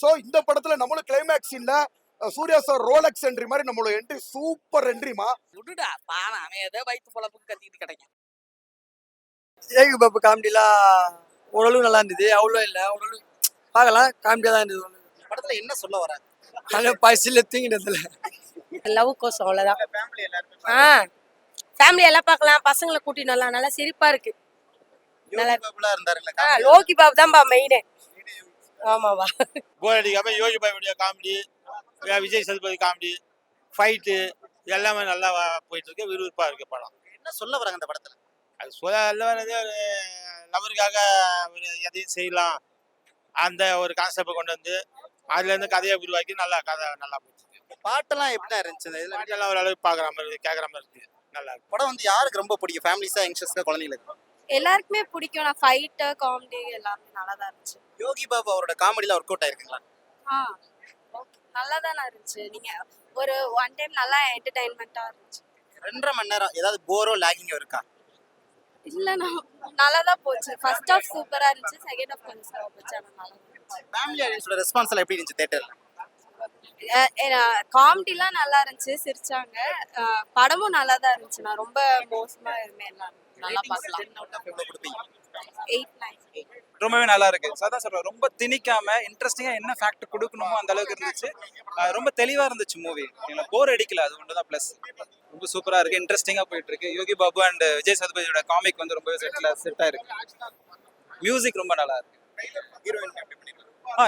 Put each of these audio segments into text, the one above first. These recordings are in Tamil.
ஸோ இந்த படத்துல நம்மளும் கிளைமேக்ஸ் சீன்ல சூர்யா சார் ரோலக்ஸ் என்ட்ரி மாதிரி நம்மளோட என்ட்ரி சூப்பர் என்ட்ரிமா. விடுடா பானா அவன் ஏதோ வயிற்று பொழப்புக்கு கத்திக்கிட்டு கிடைக்கும். ஏகு பாபு காமெடிலாம் ஓரளவு நல்லா இருந்தது, அவ்வளோ இல்லை, ஓரளவு பார்க்கலாம், காமெடியாக தான் இருந்தது. படத்துல என்ன சொல்ல வர? அதில் பசியில் தூங்கினதில்ல. லவ் கோசம் அவ்வளோதான். ஃபேமிலி எல்லாம் பார்க்கலாம், பசங்களை கூட்டிட்டு வரலாம், நல்லா சிரிப்பா இருக்கு. நல்லா லோகி பாபு தான்பா மெயினே. ஆமாவா போர் அடிக்காம யோகி பாபுடைய comedy, Vijay Sethupathi comedy, fight எல்லாமே நல்லா போயிட்டு இருக்கு. விறுவிறுப்பா இருக்கு படம். என்ன சொல்ல வராங்க அந்த படத்துல? அது சொல்ல வர்றது ஒரு லவருக்காக ஒரு எதையும் செய்யலாம் அந்த ஒரு கான்செப்டை கொண்டு வந்து அதுல இருந்து கதையை உருவாக்கி நல்லா கதை நல்லா போயிட்டு இருக்கு. பாட்டெல்லாம் எப்படி இருந்துச்சு? இதுல பாட்டெல்லாம் ஓரளவுக்கு பார்க்குற மாதிரி இருக்கு, கேட்குற மாதிரி இருக்கு, நல்லா இருக்கு. படம் வந்து யாருக்கு ரொம்ப பிடிக்கும்? ஃபேமிலிஸா, யங்ஸ்டர்ஸ்க்கா, குழந்தைங்களுக்கு? எல்லாருக்குமே பிடிக்கும். நான் ஃபைட்டு காமெடி எல்லாமே நல்லா தான் இருந்துச்சு. யோகி பாபு அவரோட காமெடியில ஒர்க் அவுட் ஆயிருக்குங்களா? நல்லா தானே இருந்துச்சு. நீங்க ஒரு ஒன் டைம் நல்லா என்டர்டைன்மெண்ட்டாக இருந்துச்சு. 2.5 மணி நேரம் ஏதாவது போரோ லாகிங்கோ இருக்கா? இல்லை நான் நல்லா தான் போச்சு. ஃபர்ஸ்ட் ஹாஃப் சூப்பராக இருந்துச்சு, செகண்ட் ஹாஃப் கொஞ்சம் ஸ்லோவாக போச்சு. ஆனால் நல்லா இருந்துச்சு. ஃபேமிலி ஆடியன்ஸோட ரெஸ்பான்ஸ் எல்லாம் எப்படி இருந்துச்சு தியேட்டர்ல? காமெடிலாம் நல்லா இருந்துச்சு, சிரிச்சாங்க. படமும் நல்லா தான் இருந்துச்சு. நான் ரொம்ப மோசமா எதுவுமே எல்லாம் நல்லா பார்க்கலாம். 10 கொடுப்பீங்க? 8, 9. ரொம்பவே நல்லா இருக்கு. அதான் சொல்றேன், ரொம்ப திணிக்காம இன்ட்ரெஸ்டிங்கா என்ன ஃபேக்ட் கொடுக்கணுமோ அந்த அளவுக்கு இருந்துச்சு. ரொம்ப தெளிவா இருந்துச்சு மூவி. போர் அடிக்கல, அது ஒன்று தான் ப்ளஸ். ரொம்ப சூப்பரா இருக்கு, இன்ட்ரெஸ்டிங்கா போயிட்டு இருக்கு. யோகி பாபு அண்ட் விஜய் சேதுபதியோட காமிக் வந்து ரொம்பவே செட் ஆயிருக்கு. மியூசிக் ரொம்ப நல்லா இருக்கு.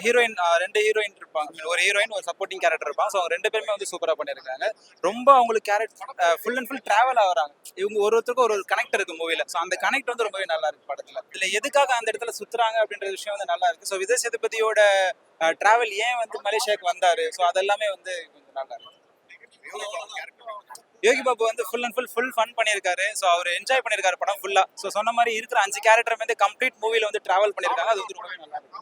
ஹீரோயின் 2 ஹீரோயின் இருப்பாங்க. ஒரு ஹீரோயின், ஒரு சப்போர்ட்டிங் கேரக்டர் இருப்பாங்க. ஸோ அவங்க 2 பேருமே வந்து சூப்பரா பண்ணியிருக்காங்க. ரொம்ப அவங்களுக்கு character full and full travel ஆகுறாங்க. இவங்க ஒருத்தருக்கும் ஒரு கனெக்ட் இருக்கு மூவில. ஸோ அந்த கனெக்ட் வந்து ரொம்பவே நல்லா இருக்கு படத்துல. இதுல எதுக்காக அந்த இடத்துல சுத்துறாங்க அப்படின்ற விஷயம் வந்து நல்லா இருக்கு. ஸோ விஜய் சேதுபதியோட டிராவல் ஏன் வந்து மலேசியாவுக்கு வந்தாரு, ஸோ அதெல்லாமே வந்து கொஞ்சம் நல்லா இருக்கு. யோகி பாபு வந்து ஃபுல் அண்ட் ஃபுல் ஃபன் பண்ணியிருக்காரு. ஸோ அவர் என்ஜாய் பண்ணியிருக்காரு படம் ஃபுல்லா. ஸோ சொன்ன மாதிரி இருக்கிற 5 கேரக்டர் வந்து கம்ப்ளீட் மூவில வந்து டிராவல் பண்ணியிருக்காங்க. அது வந்து ரொம்பவே நல்லா இருக்கு.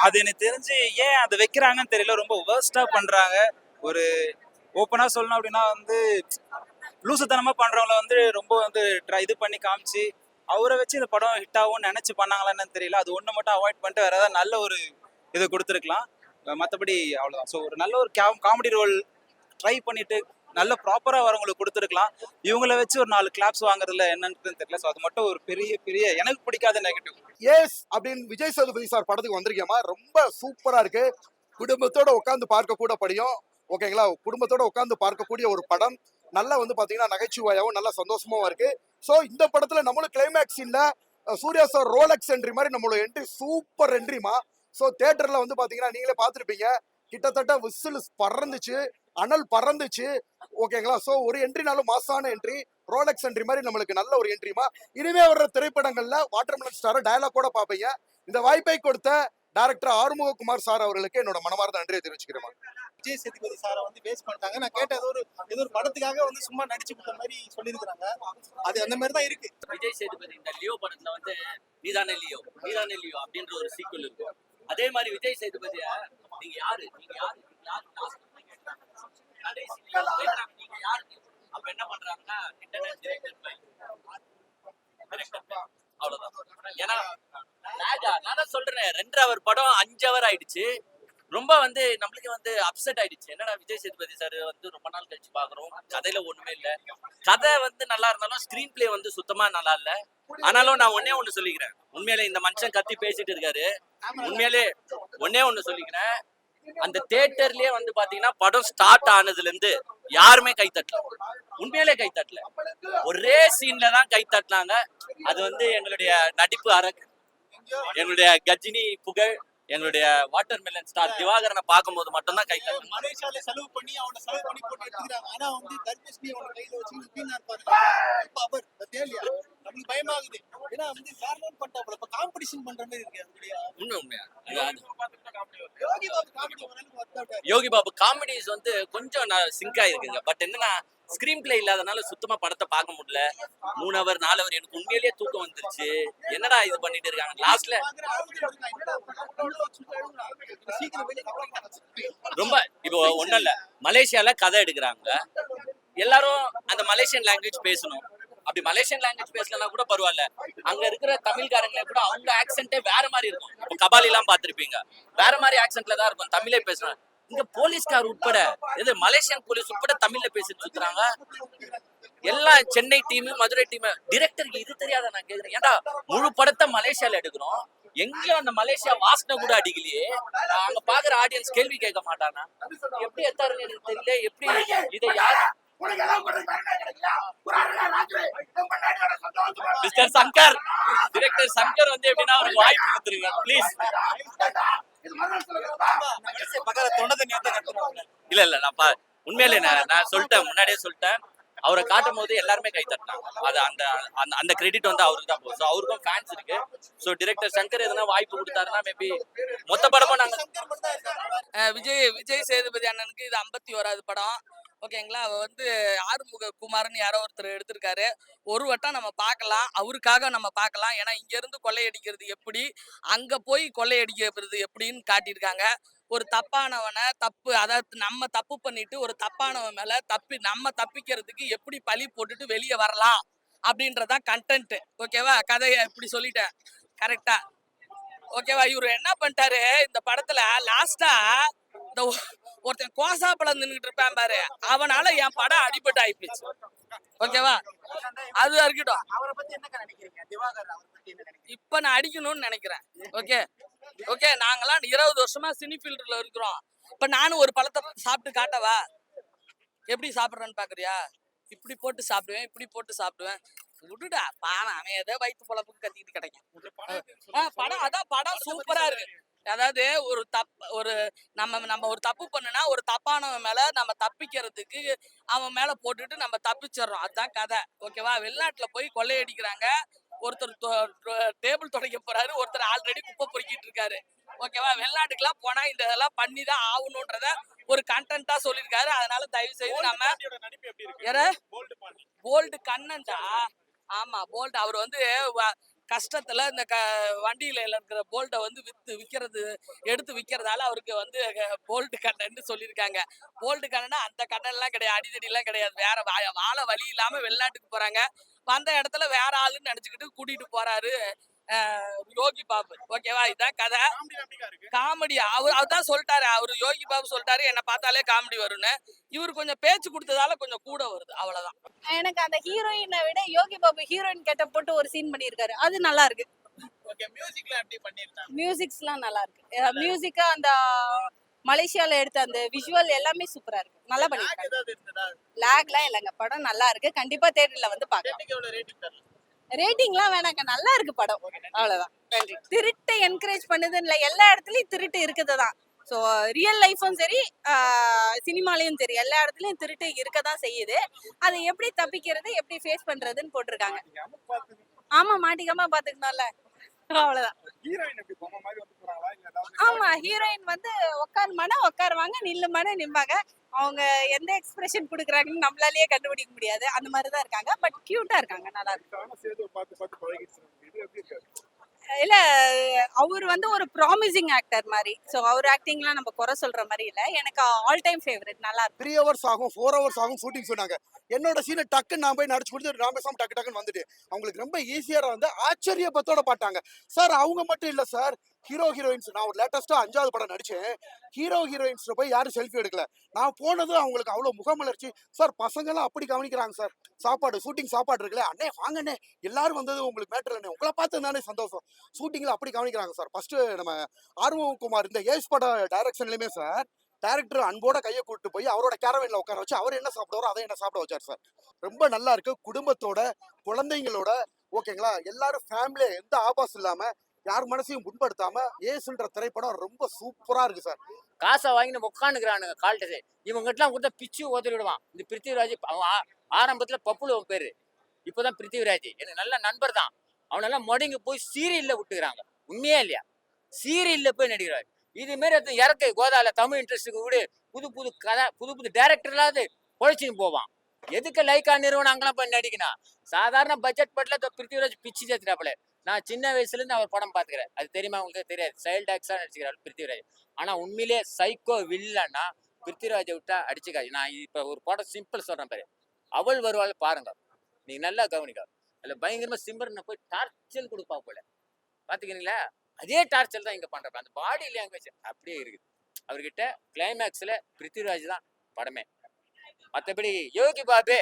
அது எனக்கு தெரிஞ்சு ஏன் அதை வைக்கிறாங்கன்னு தெரியல. ரொம்ப வேர்ஸ்டா பண்றாங்க. ஒரு ஓப்பனா சொல்லணும் அப்படின்னா வந்து லூசுத்தனமா பண்றவங்கள வந்து ரொம்ப வந்து இது பண்ணி காமிச்சு அவரை வச்சு இந்த படம் ஹிட் ஆகும்னு நினைச்சு பண்ணாங்களான்னு தெரியல. அது ஒண்ணு மட்டும் அவாய்ட் பண்ணிட்டு வேற ஏதாவது நல்ல ஒரு இது கொடுத்துருக்கலாம். மற்றபடி அவ்வளவுதான். ஸோ ஒரு நல்ல ஒரு காமெடி ரோல் ட்ரை பண்ணிட்டு நல்ல ப்ராப்பரா வரவங்களுக்கு கொடுத்துருக்கலாம். இவங்களை வச்சு ஒரு 4 கிளாப்ஸ் வாங்குறதுல என்னன்னு தெரியல. ஸோ அது மட்டும் ஒரு பெரிய எனக்கு பிடிக்காத நெகட்டிவ். எஸ் அப்படின்னு விஜய் சேதுபதி சார் படத்துக்கு வந்திருக்கேமா, ரொம்ப சூப்பரா இருக்கு. குடும்பத்தோட உட்காந்து பார்க்க கூட படியும். ஓகேங்களா, குடும்பத்தோட உட்காந்து பார்க்கக்கூடிய ஒரு படம். நல்லா வந்து பாத்தீங்கன்னா நகைச்சுவையாவும் நல்லா சந்தோஷமாவும் இருக்கு. ஸோ இந்த படத்துல நம்மளும் கிளைமேக்ஸ் சீன்ல சூர்யா சார் ரோலக்ஸ் என்ட்ரி மாதிரி நம்மளோட என்ட்ரி சூப்பர் என்ட்ரிமா. ஸோ தியேட்டர்ல வந்து பாத்தீங்கன்னா நீங்களே பார்த்துருப்பீங்க, கிட்டத்தட்ட விசில் பறந்துச்சு, அனல் பறந்துச்சு. ஓகேங்களா, ஸோ ஒரு என்ட்ரினாலும் மாசான என்ட்ரி, ரோலக்ஸ் என்ட்ரி மாதிரி நம்மளுக்கு நல்ல ஒரு என்ட்ரிமா. இனிமே வர்ற திரைப்படங்கள்ல வாட்டர்மெலன் ஸ்டார் டயலாக் கூட பார்ப்பீங்க. இந்த வாய்ப்பை கொடுத்த டைரக்டர் ஆறுமுககுமார் சார் அவர்களுக்கு என்னோட மனமார்ந்த நன்றியை தெரிவிச்சுக்கிறேன். விஜய் சேதுபதி சாரை வந்து பேஸ் பண்ணிட்டாங்க. நான் கேட்ட ஏதோ ஒரு படத்துக்காக வந்து சும்மா நடிச்சு கொடுத்த மாதிரி சொல்லியிருக்கிறாங்க. அது அந்த மாதிரி தான் இருக்கு. விஜய் சேதுபதி இந்த லியோ படத்துல வந்து நீதானே லியோ அப்படின்ற ஒரு சீக்குவல் இருக்கு. அதே மாதிரி விஜய் சேதுபதியா நீங்க யாரு அப்ப என்ன பண்றாங்கன்னா அவ்வளவுதான். ஏன்னா நான் சொல்றேன் 2 hour படம் 5 hour ஆயிடுச்சு. ரொம்ப வந்து நம்மளுக்கு வந்து அப்செட் ஆயிடுச்சு. என்னடா விஜய் சேதுபதி சார் வந்து ரொம்ப நாள் கழிச்சு பாக்குறோம், கதையில ஒண்ணுமே இல்ல. கதை வந்து நல்லா இருந்தாலும் ஸ்கிரீன் பிளே வந்து சுத்தமா நல்லா இல்ல. ஆனாலும் நான் ஒண்ணு சொல்லிக்கிறேன், உண்மையிலே இந்த மனுஷன் கத்தி பேசிட்டு இருக்காரு. உண்மையிலே ஒண்ணு சொல்லிக்கிறேன், அந்த தியேட்டர்லயே வந்து பாத்தீங்கன்னா படம் ஸ்டார்ட் ஆனதுல இருந்து யாருமே கை தட்டல. உண்மையிலே கை தட்டல. ஒரே சீன்ல தான் கை தட்டினாங்க. அது வந்து எங்களுடைய நடிப்பு அரக்கு, எங்களுடைய கஜினி புகழ், எங்களுடைய வாட்டர்மெலன் ஸ்டார் திவாகரனை பார்க்கும்போது மட்டும்தான் கை தட்டணும். மலேசியால செலவு பண்ணி போட்டு எடுத்துக்கிறாங்க. ஆனா வந்து தர்பூசணி அவன கையில வச்சு பவர் தேலியா நமக்கு பயமாகுது. ஏன்னா வந்து காரணம் பண்ணிட்டாப்ல. இப்ப காம்படிஷன் பண்ற மாதிரி இருக்கு. உண்மையா யோகி பாபு காமெடிஸ் வந்து கொஞ்சம் சிங்க் ஆயிருக்குங்க. பட் என்னன்னா ஸ்கிரீன் பிளே இல்லாதனால சுத்தமா படத்தை பார்க்க முடியல. 3 hour 4 hour எனக்கு உண்மையிலேயே தூக்கம் வந்துருச்சு. என்னடா இது பண்ணிட்டு இருக்காங்க லாஸ்ட்ல. ரொம்ப இப்போ ஒண்ணும் இல்ல, மலேசியால கதை எடுக்கிறாங்க. எல்லாரும் அந்த மலேசியன் லாங்குவேஜ் பேசணும். அப்படி மலேசியன் லாங்குவேஜ் பேசலன்னா கூட பரவாயில்ல, அங்க இருக்கிற தமிழ்காரங்களே கூட அவங்க ஆக்சென்ட்டே வேற மாதிரி இருக்கும். இப்போ கபாலி எல்லாம் பார்த்திருப்பீங்க, வேற மாதிரி ஆக்சென்ட்ல தான் இருக்கும், தமிழே பேசுறாங்க. இங்க போலீஸ்கார் உட்பட, இது மலேசியன் போலீஸ் உட்பட தமிழ்ல பேசிட்டு சுத்துறாங்க. எல்லாம் சென்னை டீம், மதுரை டீம். டிரெக்டருக்கு இது தெரியாத நான் கேக்குறேன். ஏன்டா முழு படத்தை மலேசியால எடுக்கிறோம், எங்கேயும் அந்த மலேசியா வாசனை கூட அடிக்கலையே, அங்க பாக்குற ஆடியன்ஸ் கேள்வி கேட்க மாட்டானா? எப்படி எத்தாருன்னு எனக்கு தெரியல. எப்படி இதை யார் மிஸ்டர் சங்கர், டிரெக்டர் சங்கர் வந்து எப்படின்னா அவருக்கு வாய்ப்பு கொடுத்துருங்க ப்ளீஸ். இல்ல உண்மையிலே நான் சொல்லிட்டேன், முன்னாடியே சொல்லிட்டேன், அவரை காட்டும் போது எல்லாருமே கை தட்டினாங்க. அது அந்த அந்த கிரெடிட் வந்து அவருக்கு தான் போகும். ஸோ அவருக்கும் ஃபேன்ஸ் இருக்கு. ஸோ டிரெக்டர் சங்கர் எதனா வாய்ப்பு கொடுத்தாருன்னா மேபி மொத்த படமும் நாங்க விஜய் சேதுபதி அண்ணனுக்கு இது 51வது படம். ஓகேங்களா, வந்து ஆறுமுக குமார்னு யாரோ ஒருத்தர் எடுத்திருக்காரு. ஒரு வட்டம் நம்ம பார்க்கலாம், அவருக்காக நம்ம பார்க்கலாம். ஏன்னா இங்க இருந்து கொள்ளையடிக்கிறது எப்படி, அங்க போய் கொள்ளையடிக்கிறது எப்படின்னு காட்டியிருக்காங்க. ஒரு தப்பானவனை அதாவது நம்ம தப்பு பண்ணிட்டு ஒரு தப்பானவன் மேல நம்ம தப்பிக்கிறதுக்கு எப்படி பழி போட்டுட்டு வெளியே வரலாம் அப்படின்றதான் கண்டென்ட். ஓகேவா, கதையை இப்படி சொல்லிட்டேன் கரெக்டா. ஓகேவா, இவரு என்ன பண்ணிட்டாரு இந்த படத்துல லாஸ்டா, இந்த ஒருத்தன் கோசா பழம் நின்றுட்டு இருப்பான் பாரு, அவனால என் படம் அடிபட்டு ஆயிப்போச்சு. ஓகேவா, அது இருக்கட்டும். இப்ப நான் அடிக்கணும்னு நினைக்கிறேன். ஓகே ஓகே, நாங்கெல்லாம் 20 வருஷமா சினி ஃபீல்டுல இருக்கிறோம். இப்ப நானும் ஒரு பழத்தை சாப்பிட்டு காட்டவா? எப்படி சாப்பிடுறேன்னு பாக்குறியா? இப்படி போட்டு சாப்பிடுவேன், இப்படி போட்டு சாப்பிடுவேன். விடுடா பானம், அவன் ஏதோ வயிற்று பொழப்புக்கு கத்திக்கிட்டு கிடைக்கும். படம் அதான், படம் சூப்பரா இருக்கு. அதாவது நம்ம ஒரு தப்பு பண்ணுனா ஒரு தப்பானவன் மேல நம்ம தப்பிக்கிறதுக்கு அவன் மேல போட்டுட்டு நம்ம தப்பிச்சிடறோம். அதுதான் கதை. ஓகேவா, வெளிநாட்டுல போய் கொள்ளையடிக்கிறாங்க. ஒருத்தர் டேபிள் துடைக்க போறாரு, ஒருத்தர் ஆல்ரெடி குப்பை பொறுக்கிட்டு இருக்காரு. ஓகேவா, வெளிநாட்டுக்கெல்லாம் போனா இந்த இதெல்லாம் பண்ணிதான் ஆகணும்ன்றத ஒரு கண்டென்ட்டா சொல்லியிருக்காரு. அதனால தயவு செய்து நம்ம போல்டு கண்ணன்டா. ஆமா, போல்ட் அவர் வந்து கஷ்டத்துல இந்த வண்டியில இருக்கிற போல்ட்டை வந்து எடுத்து விற்கிறதால அவருக்கு வந்து போல்ட் கண்ணன்னு சொல்லியிருக்காங்க. போல்ட் கண்ணன்னா அந்த கண்ணன்லாம் கிடையாது, அடிதடி எல்லாம் கிடையாது. வேற வாழ வழி இல்லாம வெளிநாட்டுக்கு போறாங்க. வந்த இடத்துல வேற ஆளுன்னு நினைச்சுக்கிட்டு கூட்டிட்டு போறாரு யோகி பாபு. ஓகேவா, இதான் கதை. காமெடி அவர் தான் சொல்லிட்டாரு, அவரு யோகி பாபு சொல்லிட்டாரு என்ன பார்த்தாலே காமெடி வரும்னு. இவரு கொஞ்சம் பேச்சு கொடுத்ததால கொஞ்சம் கூட வருது, அவ்வளவுதான். எனக்கு அந்த ஹீரோயினை விட யோகி பாபு ஹீரோயின் கெட்ட போட்டு ஒரு சீன் பண்ணியிருக்காரு, அது நல்லா இருக்கு. மியூசிக்ஸ்லாம் நல்லா இருக்கு. மியூசிக்கா அந்த மலேசியால எடுத்த அந்த விஷுவல் எல்லாமே சூப்பரா இருக்கு, நல்லா பண்ணிருக்காங்க. லாக்லாம் இல்லைங்க, படம் நல்லா இருக்கு. கண்டிப்பா தியேட்டர்ல வந்து பார்க்கலாம். ரேட்டிங்லாம் வேணாங்க, நல்லா இருக்கு படம், அவ்வளவுதான். நன்றி. திருட்டை என்கரேஜ் பண்ணுதுன்னு இல்லை, எல்லா இடத்துலயும் திருட்டு இருக்குதுதான். ஸோ ரியல் லைஃப்பும் சரி, சினிமாலையும் சரி, எல்லா இடத்துலயும் திருட்டு இருக்கதான் செய்யுது. அதை எப்படி தப்பிக்கிறது, எப்படி ஃபேஸ் பண்றதுன்னு போட்டிருக்காங்க. ஆமா, மாட்டிக்காம பாத்துக்கணும்ல, அவ்வளவுதான். ஆமா, ஹீரோயின் வந்து உட்காருவாங்க, நில்லுமானா நிம்பாங்க. அவங்க எந்த எக்ஸ்பிரஷன் கொடுக்குறாங்கன்னு நம்மளாலேயே கண்டுபிடிக்க முடியாது, அந்த மாதிரிதான் இருக்காங்க. பட் கியூட்டா இருக்காங்க, நல்லா இருக்கு. இல்ல, அவர் வந்து ஒரு ப்ராமிசிங் ஆக்டர் மாதிரி. ஸோ அவர் ஆக்டிங்லாம் நம்ம குறை சொல்ற மாதிரி இல்ல. எனக்கு ஆல் டைம் ஃபேவரட், நல்லா இருக்கு. 3 hours ஆகும், 4 hours ஆகும் ஷூட்டிங் சொன்னாங்க. என்னோட சீனை டக்குன்னு நான் போய் நடிச்சு கொடுத்து நான் பேசாம டக்குன்னு வந்துட்டு அவங்களுக்கு ரொம்ப ஈஸியாக வந்து ஆச்சரியப்பத்தோட பாட்டாங்க. சார் அவங்க மட்டும் இல்லை சார், ஹீரோயின்ஸ், நான் ஒரு லேட்டஸ்டா 5வது படம் நடிச்சேன். ஹீரோயின்ஸ் போய் யாரும் செல்ஃபி எடுக்கல. நான் போனது அவங்களுக்கு அவ்வளோ முகமலர்ச்சி. சார் பசங்கெல்லாம் அப்படி கவனிக்கிறாங்க சார். ஷூட்டிங் சாப்பாடு இருக்குல்ல, அண்ணே வாங்கண்ணே எல்லாரும் வந்தது உங்களுக்கு மேட்டர் அண்ணே, உங்களை பார்த்து தானே சந்தோஷம். ஷூட்டிங்ல அப்படி கவனிக்கிறாங்க சார். ஃபர்ஸ்ட் நம்ம ஆறுமுக குமார் இந்த ஏஸ் பட டைரக்ஷன்லயுமே சார், டைரக்டர் அன்போட கையை கூட்டு போய் அவரோட கேரவன்ல உட்கார வச்சு அவர் என்ன சாப்பிடுவாரோ அதை என்ன சாப்பிட வச்சார் சார். ரொம்ப நல்லா இருக்கு. குடும்பத்தோட குழந்தைங்களோட ஓகேங்களா, எல்லாரும் ஃபேமிலியா எந்த ஆபாசம் இல்லாம யார் மனசையும் புண்படுத்தாம ஏசுன்ற திரைப்படம் ரொம்ப சூப்பரா இருக்கு சார். காசை வாங்கி நம்ம உட்காந்துக்கிறானுங்க கால்ட்டு. இவங்ககிட்டலாம் கொடுத்தா பிச்சு ஓதறி விடுவான். இந்த பிருத்திவிராஜ் ஆரம்பத்துல பப்புல பேரு, இப்பதான் பிருத்திவிராஜ் எனக்கு நல்ல நண்பர் தான். அவனெல்லாம் மொடங்கி போய் சீரியல்ல விட்டுக்கிறாங்க. உண்மையா இல்லையா? சீரியல்ல போய் நடிக்கிறாரு. இது மாரி இறக்கு கோதால தமிழ் இன்ட்ரெஸ்ட்டுக்கு விடு, புது புது கதை, புது டைரக்டர்லாவது பொழைச்சின்னு போவான். எதுக்கு லைக்கா நிறுவனம் அங்கெல்லாம் போய் நடிக்கணும்? சாதாரண பட்ஜெட் பட்ல பிருத்திவிராஜ் பிச்சு சேர்த்துட்டாப்புல. நான் சின்ன வயசுல இருந்து அவர் படம் பாத்துக்கிறேன், அது தெரியுமா உங்களுக்கு? தெரியாது. சைல்ட் ஆக்ஸா நடிச்சுக்கிறாரு பிருத்திவிராஜ். ஆனா உண்மையிலே சைக்கோ வில்லன்னா பிருத்திவிராஜை விட்டா அடிச்சுக்காது. நான் இப்ப ஒரு படம் சிம்பிள் சொல்றேன் பாரு, அவள் வருவாள் பாருங்க. நீங்க நல்லா கவனிக்கா. அதுல பயங்கரமா சிம்ரனை போய் டார்ச்சல் கொடுப்பா போல, பாத்துக்கிறீங்களா? அதே டார்ச்சல் தான் இங்க பண்றப்ப, அந்த பாடி லாங்குவேஜ் அப்படியே இருக்குது அவர்கிட்ட. கிளைமேக்ஸ்ல பிருத்திவிராஜ் தான் படமே. மற்றபடி யோகி பாபு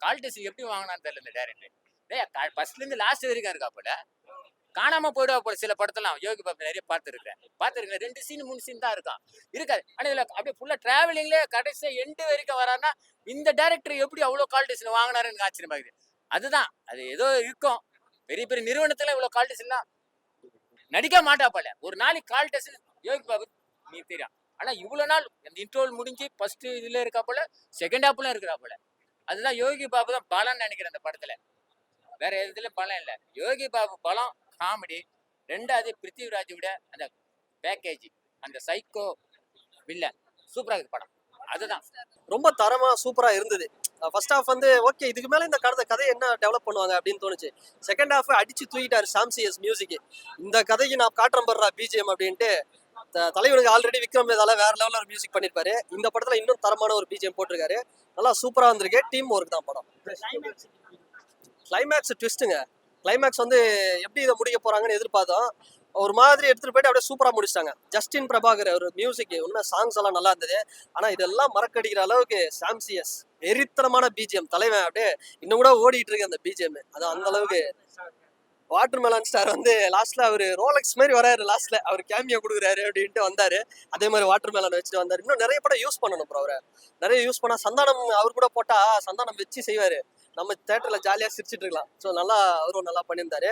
கால்டஸ் எப்படி வாங்கினான்னு தெரியல இந்த டேரக்டர். ஃபர்ஸ்ட்ல இருந்து லாஸ்ட் வரைக்கும் இருக்கா போல, காணாம போயிடுவா போல சில படத்தெல்லாம். யோகி பாபு நிறைய பார்த்துருக்கேன் 2 சீன் 3 சீன் தான் இருக்காது. ஆனா இதுல அப்படியே ஃபுல்லா டிராவலிங்ல கடைசியா எண்டு வரைக்கும் வரான்னா இந்த டேரக்டர் எப்படி அவ்வளவு கால்டஸ் வாங்கினாருன்னு ஆச்சரியமா இருக்குது. அதுதான் அது ஏதோ இருக்கும், பெரிய பெரிய நிறுவனத்துல இவ்வளவு கால்டஸ் எல்லாம் நடிக்க மாட்டா போல. ஒரு நாளைக்கு கால்டஸ் யோகி பாபு நீ தெரியும். ஆனா இவ்வளவு நாள் இந்த இன்ட்ரோல் முடிஞ்சு ஃபர்ஸ்ட் இதுல இருக்கா போல, செகண்ட் ஹாப்ல இருக்கிறா போல. அதுதான் யோகி பாபு தான் பலம்னு நினைக்கிறேன் அந்த படத்துல, வேற எதுல பலம் இல்லை. யோகி பாபு பலம் காமெடி, ரெண்டாவது பிருத்திவிராஜ் விட அந்த பேக்கேஜ், அந்த சைக்கோ வில்லன் சூப்பரா இருக்கு படம். அதுதான் ரொம்ப தரமா சூப்பரா இருந்தது. ஃபர்ஸ்ட் ஹாஃப் வந்து ஓகே, இதுக்கு மேல இந்த கதையை என்ன டெவலப் பண்ணுவாங்க அப்படின்னு தோணுச்சு. செகண்ட் ஹாஃப் அடிச்சு தூக்கிட்டாரு சாம்சிஎஸ் மியூசிக். இந்த கதைக்கு நான் காட்டுறேன் படுறா பிஜிஎம் அப்படின்ட்டு. தலைவனுக்கு ஆல்ரெடி விக்ரம் வேதால வேற லெவல்ல ஒரு மியூசிக் பண்ணிருப்பாரு. இந்த படத்துல இன்னும் தரமான ஒரு பிஜிஎம் போட்டிருக்காரு. நல்லா சூப்பரா வந்திருக்கு. டீம் ஒர்க் தான் படம். கிளைமேக்ஸ் ட்விஸ்ட்டுங்க. கிளைமேக்ஸ் வந்து எப்படி இதை முடிக்க போறாங்கன்னு எதிர்பார்த்தோம். ஒரு மாதிரி எடுத்துட்டு போயிட்டு அப்படியே சூப்பரா முடிச்சிட்டாங்க. ஜஸ்டின் பிரபாகர் ஒரு மியூசிக், இன்னும் சாங்ஸ் எல்லாம் நல்லா இருந்தது. ஆனா இதெல்லாம் மறக்கடிக்கிற அளவுக்கு சாம்சிஎஸ் வெறித்தனமான பிஜிஎம். தலைவன் அப்படியே இன்னும் கூட ஓடிட்டு இருக்கு அந்த பிஜிஎம். அது அந்த அளவுக்கு. வாட்டர் மெலன் ஸ்டார் வந்து லாஸ்ட்ல அவரு ரோலக்ஸ் மாதிரி வராரு, லாஸ்ட்ல அவர் கேமியா கொடுக்குறாரு அப்படின்ட்டு வந்தாரு. அதே மாதிரி வாட்டர் மெலன் வச்சுட்டு வந்தாரு. இன்னும் நிறைய படம் யூஸ் பண்ணணும் ப்ரோ. அவரை நிறைய யூஸ் பண்ணா சந்தானம் அவர் கூட போட்டா சந்தானம் வச்சு செய்வாரு. நம்ம தேட்டர்ல ஜாலியா சிரிச்சிட்டு இருக்கலாம். ஸோ நல்லா அவரும் நல்லா பண்ணியிருந்தாரு.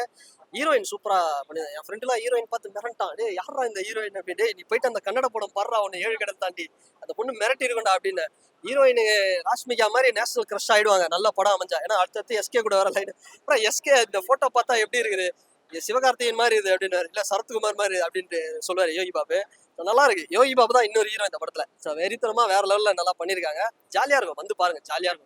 ஹீரோயின் சூப்பரா பண்ணியிருந்தாரு. என் ஃப்ரெண்டுலாம் ஹீரோயின் பார்த்து மிரட்டான், டே யாரா இந்த ஹீரோயின் அப்படின்னு. நீ போயிட்டு அந்த கன்னட படம் பாடுறா, உன்னை 7 கடல் தாண்டி அந்த பொண்ணு மிரட்டி இருக்கும்டா அப்படின்னு. ஹீரோயின் ராஷ்மிகா மாதிரி நேஷனல் கிரஷ் ஆயிடுவாங்க நல்ல படம் அமைஞ்சா. ஏன்னா அடுத்தடுத்து எஸ்கே கூட வர லைன். அப்புறம் எஸ்கே இந்த போட்டோ பார்த்தா எப்படி இருக்குது, சிவகார்த்திகேயன் மாதிரி இது அப்படின்னு, இல்ல சரத்குமார் மாதிரி அப்படின்ட்டு சொல்லுவாரு யோகி பாபு. நல்லா இருக்கு. யோகி பாபு தான் இன்னொரு ஹீரோ இந்த படத்துல. வெறித்தனமா வேற லெவல்ல நல்லா பண்ணிருக்காங்க. ஜாலியா இருக்கும், வந்து பாருங்க, ஜாலியா இருக்கும்.